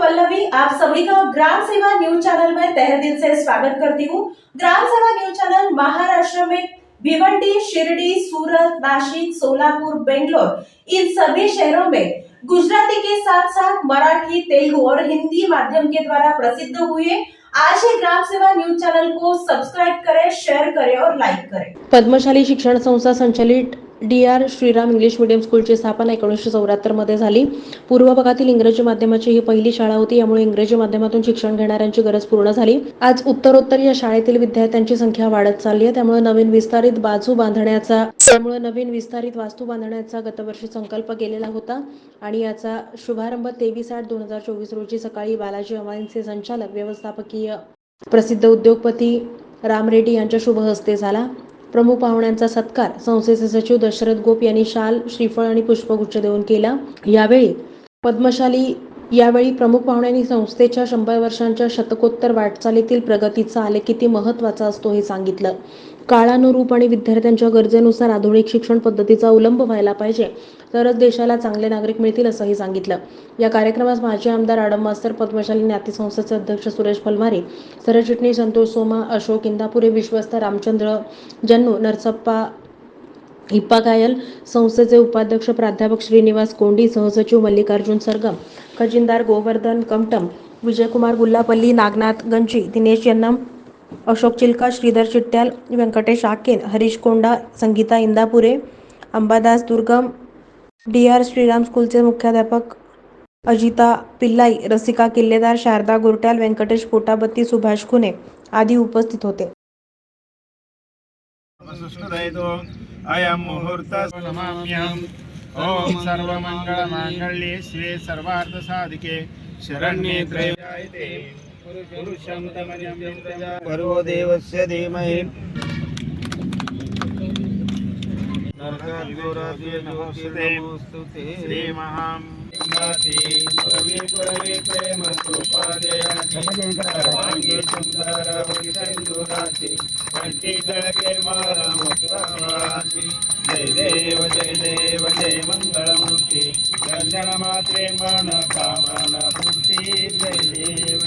पल्लवी आप सभी का ग्राम सेवा न्यूज चैनल में तहे दिल से स्वागत करती हूँ। ग्राम सेवा न्यूज चैनल महाराष्ट्र में भिवंडी, शिरडी, सूरत, नासिक, सोलापुर, बेंगलोर इन सभी शहरों में गुजराती के साथ साथ मराठी, तेलुगु और हिंदी माध्यम के द्वारा प्रसिद्ध हुए। आज ही ग्राम सेवा न्यूज चैनल को सब्सक्राइब करें, शेयर करें और लाइक करें। पद्मशाली शिक्षण संस्था संचालित DR श्रीराम इंग्लिश मीडियम स्कूलची स्थापना 1974 मध्ये झाली। पूर्व भागातील इंग्रजी माध्यमाची ही पहिली शाळा होती, यामुळे इंग्रजी माध्यमातून शिक्षण घेणाऱ्यांची गरज पूर्ण झाली। आज उत्तरोत्तर या शाळेतील विद्यार्थ्यांची संख्या वाढत चालली आहे, त्यामुळे नवीन विस्तारित वास्तू बांधण्याचा गतवर्षी संकल्प केलेला होता आणि याचा शुभारंभ 23/8/2024 रोजी सकाळी बालाजी अमाईन्सचे संचालक व्यवस्थापकीय प्रसिद्ध उद्योगपती राम रेड्डी यांच्या शुभ हस्ते झाला। प्रमुख पाहुण्यांचा सत्कार संस्थेचे सचिव दशरथ गोप यांनी शाल, श्रीफळ आणि पुष्पगुच्छ देऊन केला। यावेळी प्रमुख पाहुण्यांनी संस्थेच्या 100 वर्षांच्या शतकोत्तर वाटचालीतील प्रगतीचा आलेख किती महत्त्वाचा असतो हे सांगितलं। काळानुरूप आणि विद्यार्थ्यांच्या गरजेनुसार आधुनिक शिक्षण पद्धतीचा अवलंब व्हायला पाहिजे, तरच देशाला चांगले नागरिक मिळतील असंही सांगितलं। या कार्यक्रमास माजी आमदार आडम मास्तर, पद्मशाली ज्ञाती संस्थेचे अध्यक्ष सुरेश फलमारे, सरचिटणीस संतोष सोमा, अशोक इंदापुरे, विश्वस्त रामचंद्र जन्नू, नरसप्पा हिप्पागायल, संस्थेचे उपाध्यक्ष प्राध्यापक श्रीनिवास कोंडी, सहसचिव मल्लिकार्जुन सरगम, खजिनदार गोवर्धन कमटम, विजयकुमार गुल्लापल्ली, नागनाथ गंची, दिनेश यन्नम, अशोक चिल्का, श्रीधर चिट्ट्याल, व्यंकटेश आकेन, हरीश कोंडा, संगीता इंदापुरे, अंबादास दुर्गम, DR श्रीराम स्कूलचे मुख्याध्यापक अजिता पिल्लाई, रसिका किल्लेदार, शारदा गुरट्याल, व्यंकटेश पोटाबत्ती, सुभाष खुने आदी उपस्थित होते। अयं मुहूर्तः नमाम्यहम्। ओम सर्वमंगलमांगल्ये शिवे सर्वार्थसाधिके शरण्ये त्र्यम्बके पुरुषं तमन्यं भर्गो देवस्य धीमहि नमोस्तुते श्री महां पुरवे प्रेम कृपादय सर्वांगी सुंदर भक्तिंदुराची कंठी जळके माला मुक्ताची। जय देव जय मंगलमूर्ती दर्शन मात्रे मन कामना पूर्ती। जय देव